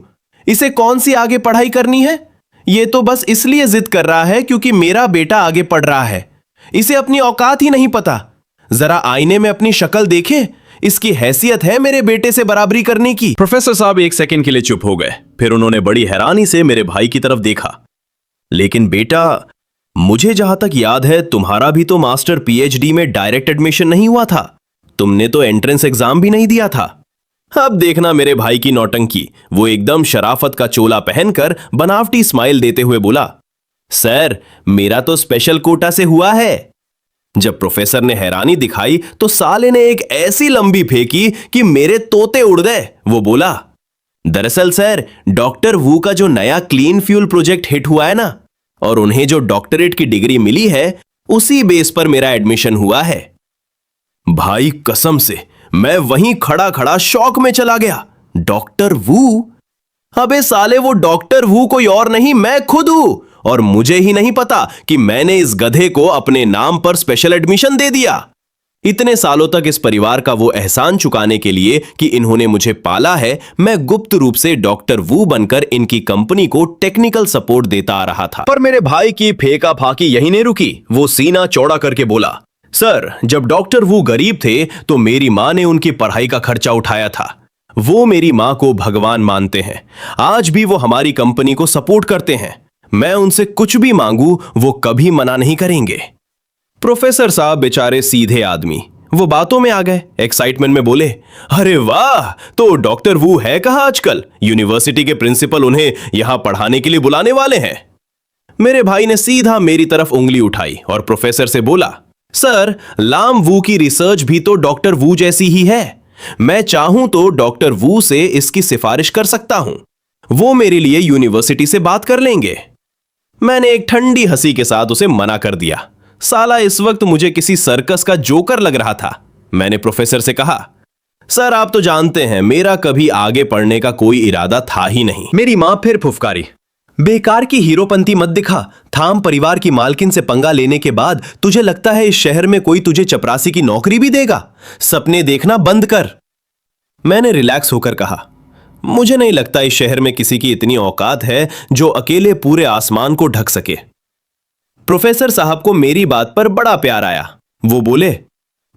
इसे कौन सी आगे पढ़ाई करनी है? ये तो बस इसलिए जिद कर रहा है क्योंकि मेरा बेटा आगे पढ़ रहा है। इसे अपनी औकात ही नहीं पता। जरा आईने में अपनी शक्ल देखे, इसकी हैसियत है मेरे बेटे से बराबरी करने की। प्रोफेसर साहब एक सेकंड के लिए चुप हो गए, फिर उन्होंने बड़ी हैरानी से मेरे भाई की तरफ देखा। लेकिन बेटा, मुझे जहां तक याद है तुम्हारा भी तो मास्टर पीएचडी में डायरेक्ट एडमिशन नहीं हुआ था। तुमने तो एंट्रेंस एग्जाम भी नहीं दिया था। अब देखना मेरे भाई की नौटंकी। वो एकदम शराफत का चोला पहनकर बनावटी स्माइल देते हुए बोला, सर मेरा तो स्पेशल कोटा से हुआ है। जब प्रोफेसर ने हैरानी दिखाई तो साले ने एक ऐसी लंबी फेंकी कि मेरे तोते उड़ गए। वो बोला, दरअसल सर डॉक्टर वू का जो नया क्लीन फ्यूल प्रोजेक्ट हिट हुआ है ना, और उन्हें जो डॉक्टरेट की डिग्री मिली है उसी बेस पर मेरा एडमिशन हुआ है। भाई कसम से मैं वहीं खड़ा खड़ा शौक में चला गया। डॉक्टर वू? अबे साले वो डॉक्टर वू कोई और नहीं, मैं खुद हूं। और मुझे ही नहीं पता कि मैंने इस गधे को अपने नाम पर स्पेशल एडमिशन दे दिया। इतने सालों तक इस परिवार का वो एहसान चुकाने के लिए कि इन्होंने मुझे पाला है, मैं गुप्त रूप से डॉक्टर वू बनकर इनकी कंपनी को टेक्निकल सपोर्ट देता आ रहा था। पर मेरे भाई की फेंका फाकी यहीं नहीं रुकी। वो सीना चौड़ा करके बोला, सर जब डॉक्टर वू गरीब थे तो मेरी मां ने उनकी पढ़ाई का खर्चा उठाया था। वो मेरी मां को भगवान मानते हैं। आज भी वो हमारी कंपनी को सपोर्ट करते हैं। मैं उनसे कुछ भी मांगू वो कभी मना नहीं करेंगे। प्रोफेसर साहब बेचारे सीधे आदमी, वो बातों में आ गए। एक्साइटमेंट में बोले, अरे वाह, तो डॉक्टर वू है कहां आजकल? यूनिवर्सिटी के प्रिंसिपल उन्हें यहां पढ़ाने के लिए बुलाने वाले हैं। मेरे भाई ने सीधा मेरी तरफ उंगली उठाई और प्रोफेसर से बोला, सर लाम वू की रिसर्च भी तो डॉक्टर वू जैसी ही है। मैं चाहूं तो डॉक्टर वू से इसकी सिफारिश कर सकता हूं। वो मेरे लिए यूनिवर्सिटी से बात कर लेंगे। मैंने एक ठंडी हंसी के साथ उसे मना कर दिया। साला इस वक्त मुझे किसी सर्कस का जोकर लग रहा था। मैंने प्रोफेसर से कहा, सर आप तो जानते हैं मेरा कभी आगे पढ़ने का कोई इरादा था ही नहीं। मेरी मां फिर फुफकारी, बेकार की हीरोपंती मत दिखा। थाम परिवार की मालकिन से पंगा लेने के बाद तुझे लगता है इस शहर में कोई तुझे चपरासी की नौकरी भी देगा? सपने देखना बंद कर। मैंने रिलैक्स होकर कहा, मुझे नहीं लगता इस शहर में किसी की इतनी औकात है जो अकेले पूरे आसमान को ढक सके। प्रोफेसर साहब को मेरी बात पर बड़ा प्यार आया। वो बोले,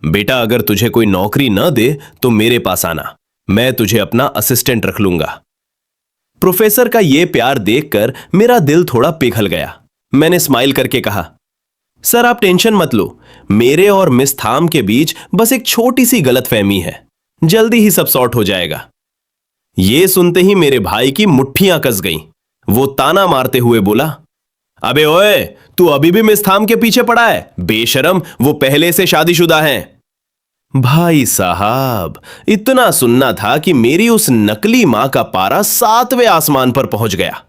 बेटा अगर तुझे कोई नौकरी न दे तो मेरे पास आना, मैं तुझे अपना असिस्टेंट रख लूंगा। प्रोफेसर का यह प्यार देखकर मेरा दिल थोड़ा पिघल गया। मैंने स्माइल करके कहा, सर आप टेंशन मत लो, मेरे और मिस थाम के बीच बस एक छोटी सी गलतफहमी है, जल्दी ही सब सॉर्ट हो जाएगा। यह सुनते ही मेरे भाई की मुट्ठियां कस गईं। वो ताना मारते हुए बोला, अबे ओए, तू अभी भी मिस थाम के पीछे पड़ा है? बेशरम, वो पहले से शादीशुदा हैं। भाई साहब, इतना सुनना था कि मेरी उस नकली मां का पारा 7वें आसमान पर पहुंच गया।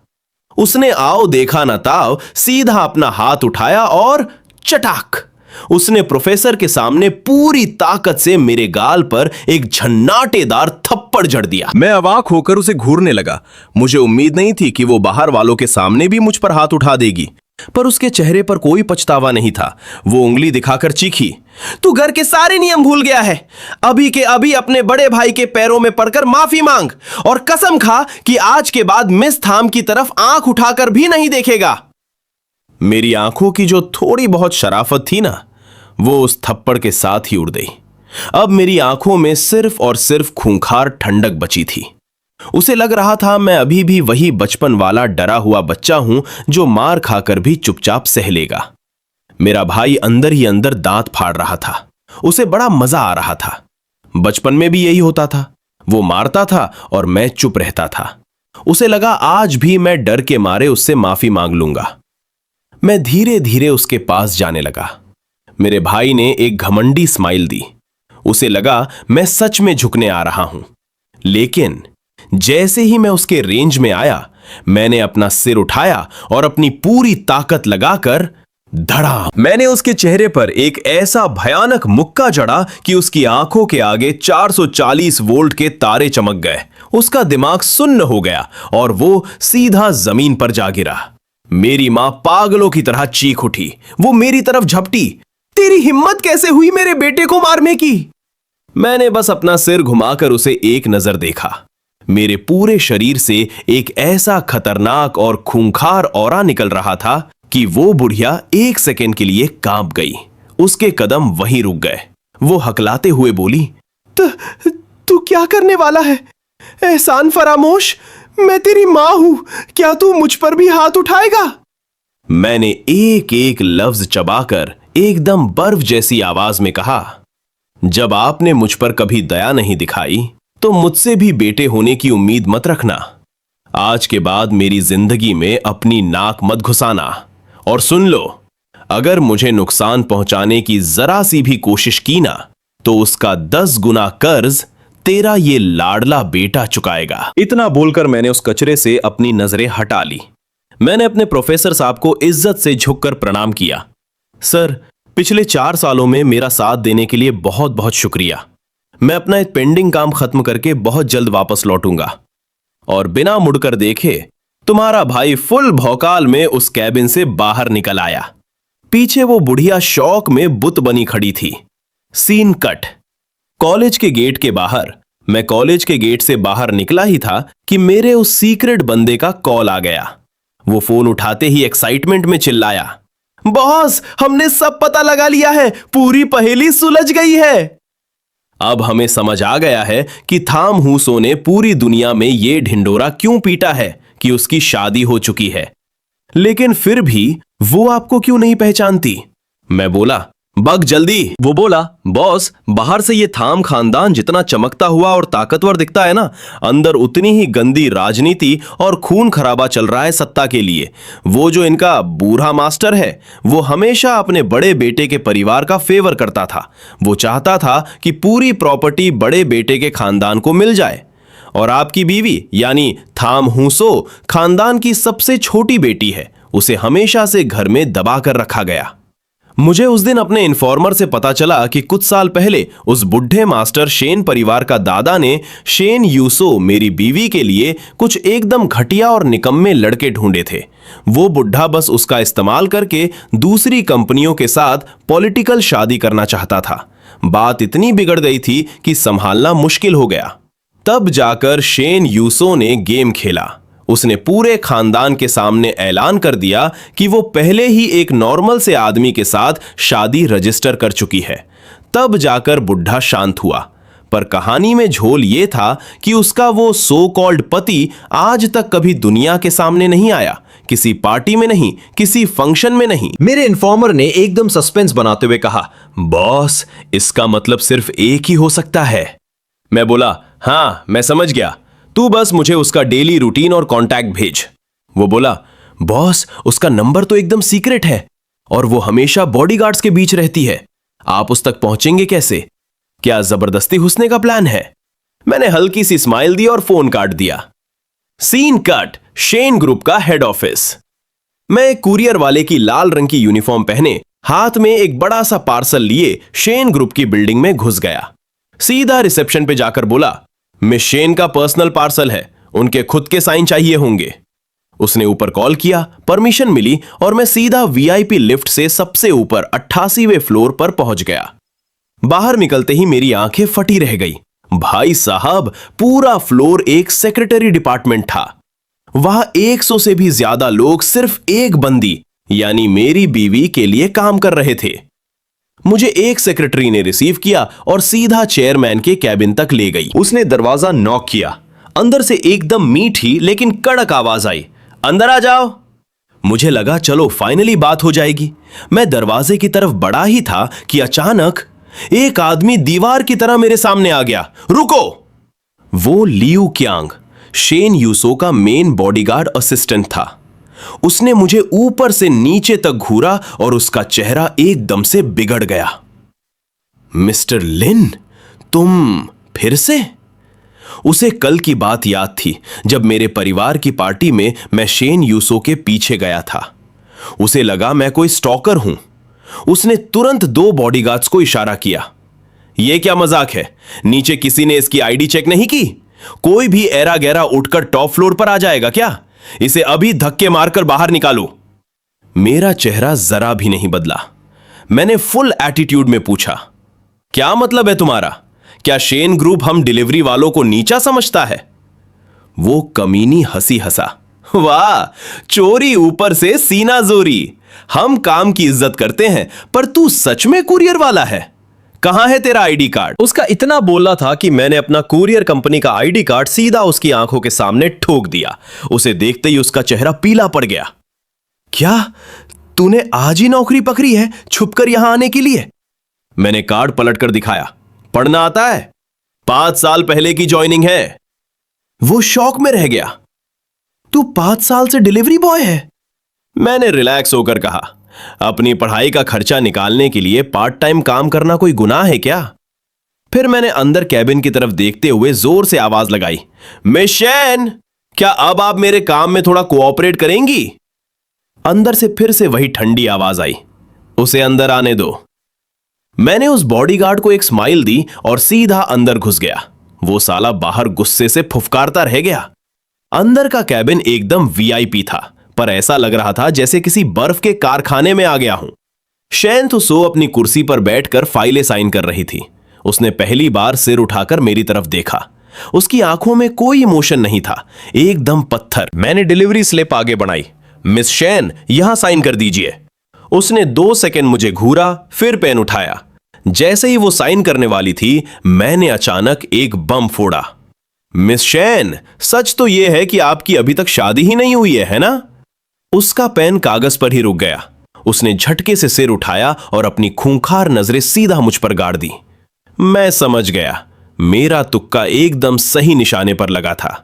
उसने आओ देखा न ताव सीधा अपना हाथ उठाया और चटाक, उसने प्रोफेसर के सामने पूरी ताकत से मेरे गाल पर एक झन्नाटेदार थप्पड़ जड़ दिया। मैं अवाक होकर उसे घूरने लगा। मुझे उम्मीद नहीं थी कि वो बाहर वालों के सामने भी मुझ पर हाथ उठा देगी, पर उसके चेहरे पर कोई पछतावा नहीं था। वो उंगली दिखाकर चीखी, तू घर के सारे नियम भूल गया है। अभी के अभी अपने बड़े भाई के पैरों में पड़कर माफी मांग और कसम खा कि आज के बाद मिस थाम की तरफ आंख उठाकर भी नहीं देखेगा। मेरी आंखों की जो थोड़ी बहुत शराफत थी ना, वो उस थप्पड़ के साथ ही उड़ गई। अब मेरी आंखों में सिर्फ और सिर्फ खूंखार ठंडक बची थी। उसे लग रहा था मैं अभी भी वही बचपन वाला डरा हुआ बच्चा हूं जो मार खाकर भी चुपचाप सह लेगा। मेरा भाई अंदर ही अंदर दांत फाड़ रहा था। उसे बड़ा मजा आ रहा था। बचपन में भी यही होता था, वो मारता था और मैं चुप रहता था। उसे लगा आज भी मैं डर के मारे उससे माफी मांग लूंगा। मैं धीरे धीरे उसके पास जाने लगा। मेरे भाई ने एक घमंडी स्माइल दी। उसे लगा मैं सच में झुकने आ रहा हूं। लेकिन जैसे ही मैं उसके रेंज में आया, मैंने अपना सिर उठाया और अपनी पूरी ताकत लगाकर धड़ा, मैंने उसके चेहरे पर एक ऐसा भयानक मुक्का जड़ा कि उसकी आंखों के आगे 440 वोल्ट के तारे चमक गए। उसका दिमाग सुन्न हो गया और वो सीधा जमीन पर जा गिरा। मेरी मां पागलों की तरह चीख उठी। वो मेरी तरफ झपटी। तेरी हिम्मत कैसे हुई मेरे बेटे को मारने की? मैंने बस अपना सिर घुमाकर उसे एक नजर देखा। मेरे पूरे शरीर से एक ऐसा खतरनाक और खूंखार ऑरा निकल रहा था कि वो बुढ़िया एक सेकंड के लिए कांप गई। उसके कदम वहीं रुक गए। वो हकलाते हुए बोली, तू क्या करने वाला है? एहसान फरामोश, मैं तेरी मां हूं, क्या तू मुझ पर भी हाथ उठाएगा? मैंने एक एक लफ्ज चबाकर एकदम बर्फ जैसी आवाज में कहा, जब आपने मुझ पर कभी दया नहीं दिखाई तो मुझसे भी बेटे होने की उम्मीद मत रखना। आज के बाद मेरी जिंदगी में अपनी नाक मत घुसाना। और सुन लो, अगर मुझे नुकसान पहुंचाने की जरा सी भी कोशिश की ना, तो उसका 10 गुना कर्ज तेरा ये लाडला बेटा चुकाएगा। इतना बोलकर मैंने उस कचरे से अपनी नजरें हटा ली। मैंने अपने प्रोफेसर साहब को इज्जत से झुककर प्रणाम किया। सर, पिछले 4 सालों में मेरा साथ देने के लिए बहुत बहुत शुक्रिया। मैं अपना एक पेंडिंग काम खत्म करके बहुत जल्द वापस लौटूंगा। और बिना मुड़कर देखे तुम्हारा भाई फुल भौकाल में उस कैबिन से बाहर निकल आया। पीछे वो बुढ़िया शौक में बुत बनी खड़ी थी। Scene cut. कॉलेज के गेट के बाहर। मैं कॉलेज के गेट से बाहर निकला ही था कि मेरे उस सीक्रेट बंदे का कॉल आ गया। वो फोन उठाते ही एक्साइटमेंट में चिल्लाया, बॉस, हमने सब पता लगा लिया है, पूरी पहेली सुलझ गई है। अब हमें समझ आ गया है कि थाम हूसो ने पूरी दुनिया में ये ढिंडोरा क्यों पीटा है कि उसकी शादी हो चुकी है। लेकिन फिर भी वो आपको क्यों नहीं पहचानती? मैं बोला, बग जल्दी। वो बोला, बॉस, बाहर से ये थाम खानदान जितना चमकता हुआ और ताकतवर दिखता है ना, अंदर उतनी ही गंदी राजनीति और खून खराबा चल रहा है सत्ता के लिए। वो जो इनका बूढ़ा मास्टर है, वो हमेशा अपने बड़े बेटे के परिवार का फेवर करता था। वो चाहता था कि पूरी प्रॉपर्टी बड़े बेटे के खानदान को मिल जाए। और आपकी बीवी यानी थाम हूसो खानदान की सबसे छोटी बेटी है। उसे हमेशा से घर में दबा कर रखा गया। मुझे उस दिन अपने इन्फॉर्मर से पता चला कि कुछ साल पहले उस बुढ़े मास्टर शेन परिवार का दादा ने शेन यूसो मेरी बीवी के लिए कुछ एकदम घटिया और निकम्मे लड़के ढूंढे थे। वो बुढ़ा बस उसका इस्तेमाल करके दूसरी कंपनियों के साथ पॉलिटिकल शादी करना चाहता था। बात इतनी बिगड़ गई थी कि संभालना मुश्किल हो गया। तब जाकर शेन यूसो ने गेम खेला। उसने पूरे खानदान के सामने ऐलान कर दिया कि वो पहले ही एक नॉर्मल से आदमी के साथ शादी रजिस्टर कर चुकी है। तब जाकर बुढ़ा शांत हुआ। पर कहानी में झोल ये था कि उसका वो सो कॉल्ड पति आज तक कभी दुनिया के सामने नहीं आया, किसी पार्टी में नहीं, किसी फंक्शन में नहीं। मेरे इन्फॉर्मर ने एकदम सस्पेंस बनाते हुए कहा, बॉस, इसका मतलब सिर्फ एक ही हो सकता है। मैं बोला, हाँ, मैं समझ गया, तू बस मुझे उसका डेली रूटीन और कांटेक्ट भेज। वो बोला, बॉस, उसका नंबर तो एकदम सीक्रेट है और वो हमेशा बॉडीगार्ड्स के बीच रहती है। आप उस तक पहुंचेंगे कैसे? क्या जबरदस्ती घुसने का प्लान है? मैंने हल्की सी स्माइल दी और फोन काट दिया। Scene cut. शेन ग्रुप का हेड ऑफिस। मैं एक कुरियर वाले की लाल रंग की यूनिफॉर्म पहने हाथ में एक बड़ा सा पार्सल लिए शेन ग्रुप की बिल्डिंग में घुस गया। सीधा रिसेप्शन पे जाकर बोला, मिस शेन का पर्सनल पार्सल है, उनके खुद के साइन चाहिए होंगे। उसने ऊपर कॉल किया, परमिशन मिली और मैं सीधा वीआईपी लिफ्ट से सबसे ऊपर 88वें फ्लोर पर पहुंच गया। बाहर निकलते ही मेरी आंखें फटी रह गई। भाई साहब, पूरा फ्लोर एक सेक्रेटरी डिपार्टमेंट था। वहां 100 से भी ज्यादा लोग सिर्फ एक बंदी यानी मेरी बीवी के लिए काम कर रहे थे। मुझे एक सेक्रेटरी ने रिसीव किया और सीधा चेयरमैन के कैबिन तक ले गई। उसने दरवाजा नॉक किया। अंदर से एकदम मीठी लेकिन कड़क आवाज आई, अंदर आ जाओ। मुझे लगा चलो फाइनली बात हो जाएगी। मैं दरवाजे की तरफ बढ़ा ही था कि अचानक एक आदमी दीवार की तरह मेरे सामने आ गया। रुको! वो लियू क्यांग, शेन यूसो का मेन बॉडीगार्ड असिस्टेंट था। उसने मुझे ऊपर से नीचे तक घूरा और उसका चेहरा एकदम से बिगड़ गया। मिस्टर लिन, तुम फिर से? उसे कल की बात याद थी जब मेरे परिवार की पार्टी में मैं शेन यूसो के पीछे गया था। उसे लगा मैं कोई स्टॉकर हूं। उसने तुरंत 2 बॉडीगार्ड्स को इशारा किया। यह क्या मजाक है? नीचे किसी ने इसकी आईडी चेक नहीं की? कोई भी ऐरा गैरा उठकर टॉप फ्लोर पर आ जाएगा क्या? इसे अभी धक्के मारकर बाहर निकालो। मेरा चेहरा जरा भी नहीं बदला। मैंने फुल एटीट्यूड में पूछा, क्या मतलब है तुम्हारा? क्या शेन ग्रुप हम डिलीवरी वालों को नीचा समझता है? वो कमीनी हंसी हंसा। वाह, चोरी ऊपर से सीना जोरी। हम काम की इज्जत करते हैं, पर तू सच में कुरियर वाला है? कहां है तेरा आईडी कार्ड? उसका इतना बोला था कि मैंने अपना कुरियर कंपनी का आईडी कार्ड सीधा उसकी आंखों के सामने ठोक दिया। उसे देखते ही उसका चेहरा पीला पड़ गया। क्या तूने आज ही नौकरी पकड़ी है छुपकर यहां आने के लिए? मैंने कार्ड पलटकर दिखाया। पढ़ना आता है? 5 साल पहले की ज्वाइनिंग है। वो शॉक में रह गया। तू 5 साल से डिलीवरी बॉय है? मैंने रिलैक्स होकर कहा, अपनी पढ़ाई का खर्चा निकालने के लिए पार्ट टाइम काम करना कोई गुनाह है क्या? फिर मैंने अंदर कैबिन की तरफ देखते हुए जोर से आवाज लगाई, मिस शेन, क्या अब आप मेरे काम में थोड़ा कोऑपरेट करेंगी? अंदर से फिर से वही ठंडी आवाज आई, उसे अंदर आने दो। मैंने उस बॉडीगार्ड को एक स्माइल दी और सीधा अंदर घुस गया। वो साला बाहर गुस्से से फुफकारता रह गया। अंदर का कैबिन एकदम वीआईपी था, पर ऐसा लग रहा था जैसे किसी बर्फ के कारखाने में आ गया हूं। शेन तो सो अपनी कुर्सी पर बैठकर फाइलें साइन कर रही थी। उसने पहली बार सिर उठाकर मेरी तरफ देखा। उसकी आंखों में कोई इमोशन नहीं था, एकदम पत्थर। मैंने डिलीवरी स्लिप आगे बढ़ाई। मिस शेन, यहां साइन कर दीजिए। उसने 2 सेकंड मुझे घूरा, फिर पेन उठाया। जैसे ही वो साइन करने वाली थी, मैंने अचानक एक बम फोड़ा। मिस शेन, सच तो यह है कि आपकी अभी तक शादी ही नहीं हुई है ना? उसका पेन कागज पर ही रुक गया। उसने झटके से सिर उठाया और अपनी खूंखार नजरें सीधा मुझ पर गाड़ दी। मैं समझ गया, मेरा तुक्का एकदम सही निशाने पर लगा था।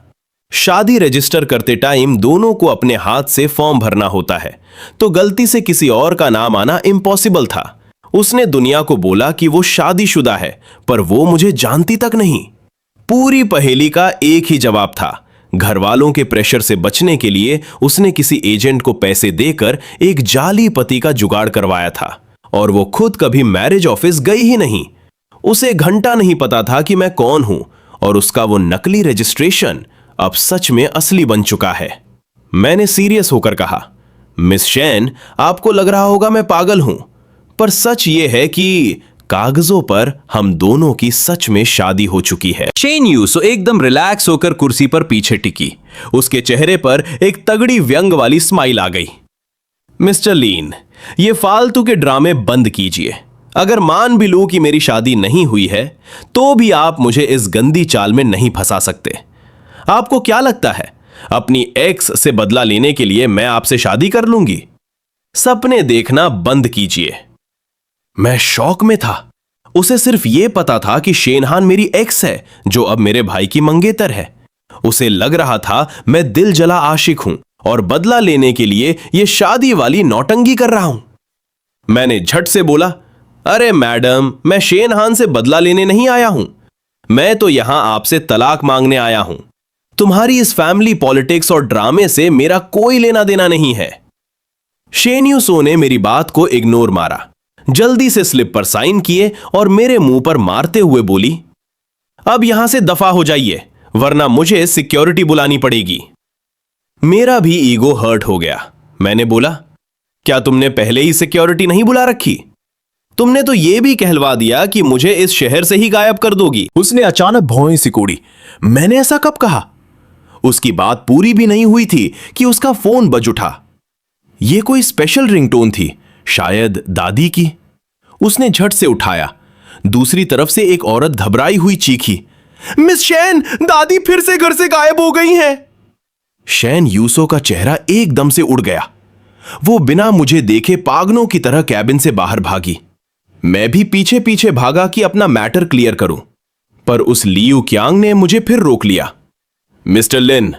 शादी रजिस्टर करते टाइम दोनों को अपने हाथ से फॉर्म भरना होता है, तो गलती से किसी और का नाम आना इम्पॉसिबल था। उसने दुनिया को बोला कि वो शादीशुदा है, पर वो मुझे जानती तक नहीं। पूरी पहेली का एक ही जवाब था। घर वालों के प्रेशर से बचने के लिए उसने किसी एजेंट को पैसे देकर एक जाली पति का जुगाड़ करवाया था, और वो खुद कभी मैरिज ऑफिस गई ही नहीं। उसे घंटा नहीं पता था कि मैं कौन हूं, और उसका वो नकली रजिस्ट्रेशन अब सच में असली बन चुका है। मैंने सीरियस होकर कहा, मिस शेन, आपको लग रहा होगा मैं पागल हूं, पर सच ये है कि कागजों पर हम दोनों की सच में शादी हो चुकी है। शेन यूसो एकदम रिलैक्स होकर कुर्सी पर पीछे टिकी। उसके चेहरे पर एक तगड़ी व्यंग वाली स्माइल आ गई। मिस्टर लीन, ये फालतू के ड्रामे बंद कीजिए। अगर मान भी लूं कि मेरी शादी नहीं हुई है, तो भी आप मुझे इस गंदी चाल में नहीं फंसा सकते। आपको क्या लगता है, अपनी एक्स से बदला लेने के लिए मैं आपसे शादी कर लूंगी? सपने देखना बंद कीजिए। मैं शॉक में था। उसे सिर्फ यह पता था कि शेनहान मेरी एक्स है, जो अब मेरे भाई की मंगेतर है। उसे लग रहा था मैं दिल जला आशिक हूं और बदला लेने के लिए यह शादी वाली नौटंकी कर रहा हूं। मैंने झट से बोला, अरे मैडम, मैं शेनहान से बदला लेने नहीं आया हूं। मैं तो यहां आपसे तलाक मांगने आया हूं। तुम्हारी इस फैमिली पॉलिटिक्स और ड्रामे से मेरा कोई लेना देना नहीं है। शेन यूसो ने मेरी बात को इग्नोर मारा, जल्दी से स्लिप पर साइन किए और मेरे मुंह पर मारते हुए बोली, अब यहां से दफा हो जाइए, वरना मुझे सिक्योरिटी बुलानी पड़ेगी। मेरा भी ईगो हर्ट हो गया। मैंने बोला, क्या तुमने पहले ही सिक्योरिटी नहीं बुला रखी? तुमने तो यह भी कहलवा दिया कि मुझे इस शहर से ही गायब कर दोगी। उसने अचानक भौं सिकोड़ी। मैंने ऐसा कब कहा? उसकी बात पूरी भी नहीं हुई थी कि उसका फोन बज उठा। यह कोई स्पेशल रिंगटोन थी, शायद दादी की। उसने झट से उठाया। दूसरी तरफ से एक औरत घबराई हुई चीखी, मिस शेन, दादी फिर से घर से गायब हो गई हैं। शेन यूसो का चेहरा एकदम से उड़ गया। वो बिना मुझे देखे पागलों की तरह कैबिन से बाहर भागी। मैं भी पीछे पीछे भागा कि अपना मैटर क्लियर करूं, पर उस लियू क्यांग ने मुझे फिर रोक लिया। मिस्टर लिन,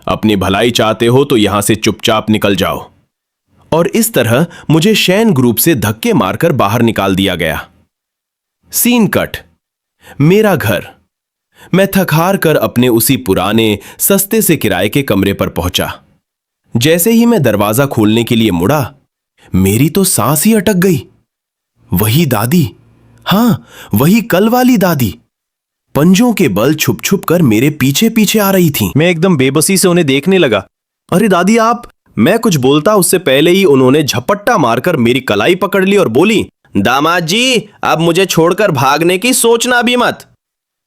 अपनी भलाई चाहते हो तो यहां से चुपचाप निकल जाओ। और इस तरह मुझे शैन ग्रुप से धक्के मारकर बाहर निकाल दिया गया। Scene cut. मेरा घर। मैं थक हार कर अपने उसी पुराने सस्ते से किराए के कमरे पर पहुंचा। जैसे ही मैं दरवाजा खोलने के लिए मुड़ा, मेरी तो सांस ही अटक गई। वही दादी, हां, वही कल वाली दादी, पंजों के बल छुप छुप कर मेरे पीछे पीछे आ रही थी। मैं एकदम बेबसी से उन्हें देखने लगा। अरे दादी आप। मैं कुछ बोलता उससे पहले ही उन्होंने झपट्टा मारकर मेरी कलाई पकड़ ली और बोली, दामाद जी, अब मुझे छोड़कर भागने की सोचना भी मत।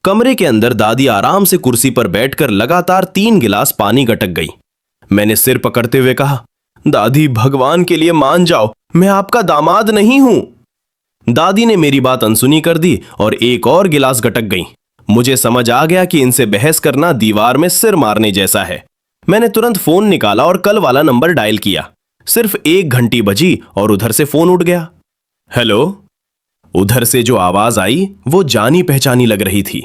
कमरे के अंदर दादी आराम से कुर्सी पर बैठकर लगातार 3 गिलास पानी गटक गई। मैंने सिर पकड़ते हुए कहा, दादी भगवान के लिए मान जाओ, मैं आपका दामाद नहीं हूं। दादी ने मेरी बात अनसुनी कर दी और एक और गिलास गटक गई। मुझे समझ आ गया कि इनसे बहस करना दीवार में सिर मारने जैसा है। मैंने तुरंत फोन निकाला और कल वाला नंबर डायल किया। सिर्फ 1 घंटी बजी और उधर से फोन उठ गया। हेलो। उधर से जो आवाज आई वो जानी पहचानी लग रही थी।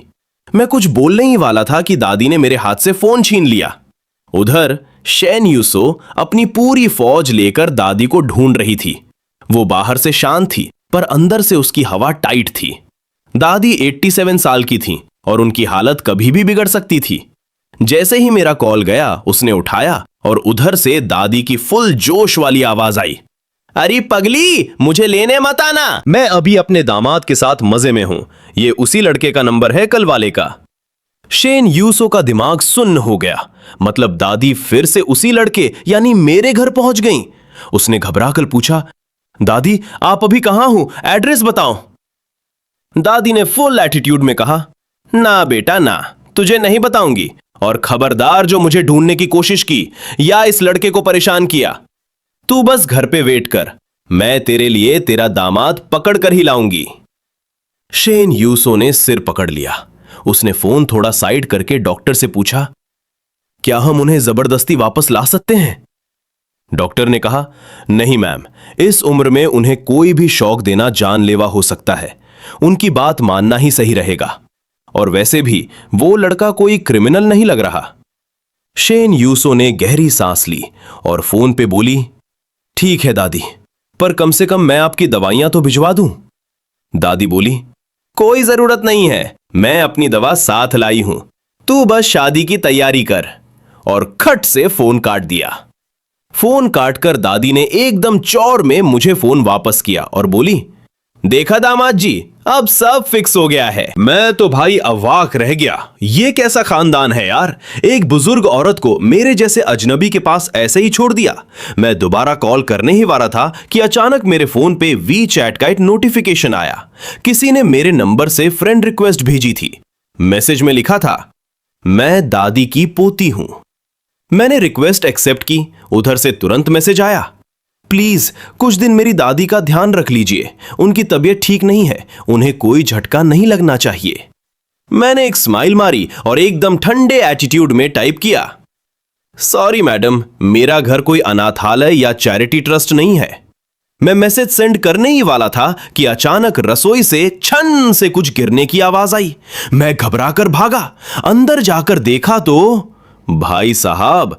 मैं कुछ बोलने ही वाला था कि दादी ने मेरे हाथ से फोन छीन लिया। उधर शैन यूसो अपनी पूरी फौज लेकर दादी को ढूंढ रही थी। वो बाहर से शांत थी पर अंदर से उसकी हवा टाइट थी। दादी 87 साल की थी और उनकी हालत कभी भी बिगड़ सकती थी। जैसे ही मेरा कॉल गया उसने उठाया और उधर से दादी की फुल जोश वाली आवाज आई, अरे पगली, मुझे लेने मत आना, मैं अभी अपने दामाद के साथ मजे में हूं। ये उसी लड़के का नंबर है, कल वाले का। शेन यूसो का दिमाग सुन्न हो गया। मतलब दादी फिर से उसी लड़के यानी मेरे घर पहुंच गईं। उसने घबराकर पूछा, दादी आप अभी कहां हो, एड्रेस बताओ। दादी ने फुल एटीट्यूड में कहा, ना बेटा ना, तुझे नहीं बताऊंगी। और खबरदार जो मुझे ढूंढने की कोशिश की या इस लड़के को परेशान किया, तू बस घर पे वेट कर, मैं तेरे लिए तेरा दामाद पकड़ कर ही लाऊंगी। शेन यूसो ने सिर पकड़ लिया। उसने फोन थोड़ा साइड करके डॉक्टर से पूछा, क्या हम उन्हें जबरदस्ती वापस ला सकते हैं? डॉक्टर ने कहा, नहीं मैम, इस उम्र में उन्हें कोई भी शौक देना जानलेवा हो सकता है। उनकी बात मानना ही सही रहेगा। और वैसे भी वो लड़का कोई क्रिमिनल नहीं लग रहा। शेन यूसो ने गहरी सांस ली और फोन पे बोली, ठीक है दादी, पर कम से कम मैं आपकी दवाइयां तो भिजवा दूं। दादी बोली, कोई जरूरत नहीं है, मैं अपनी दवा साथ लाई हूं, तू बस शादी की तैयारी कर। और खट से फोन काट दिया। फोन काटकर दादी ने एकदम चौर में मुझे फोन वापस किया और बोली, देखा दामाद जी, अब सब फिक्स हो गया है। मैं तो भाई अवाक रह गया। ये कैसा खानदान है यार, एक बुजुर्ग औरत को मेरे जैसे अजनबी के पास ऐसे ही छोड़ दिया। मैं दोबारा कॉल करने ही वाला था कि अचानक मेरे फोन पे वी चैट का एक नोटिफिकेशन आया। किसी ने मेरे नंबर से फ्रेंड रिक्वेस्ट भेजी थी। मैसेज में लिखा था, मैं दादी की पोती हूं। मैंने रिक्वेस्ट एक्सेप्ट की। उधर से तुरंत मैसेज आया, प्लीज कुछ दिन मेरी दादी का ध्यान रख लीजिए, उनकी तबीयत ठीक नहीं है, उन्हें कोई झटका नहीं लगना चाहिए। मैंने एक स्माइल मारी और एकदम ठंडे एटीट्यूड में टाइप किया, सॉरी मैडम, मेरा घर कोई अनाथालय या चैरिटी ट्रस्ट नहीं है। मैं मैसेज सेंड करने ही वाला था कि अचानक रसोई से छन से कुछ गिरने की आवाज आई। मैं घबराकर भागा। अंदर जाकर देखा तो भाई साहब,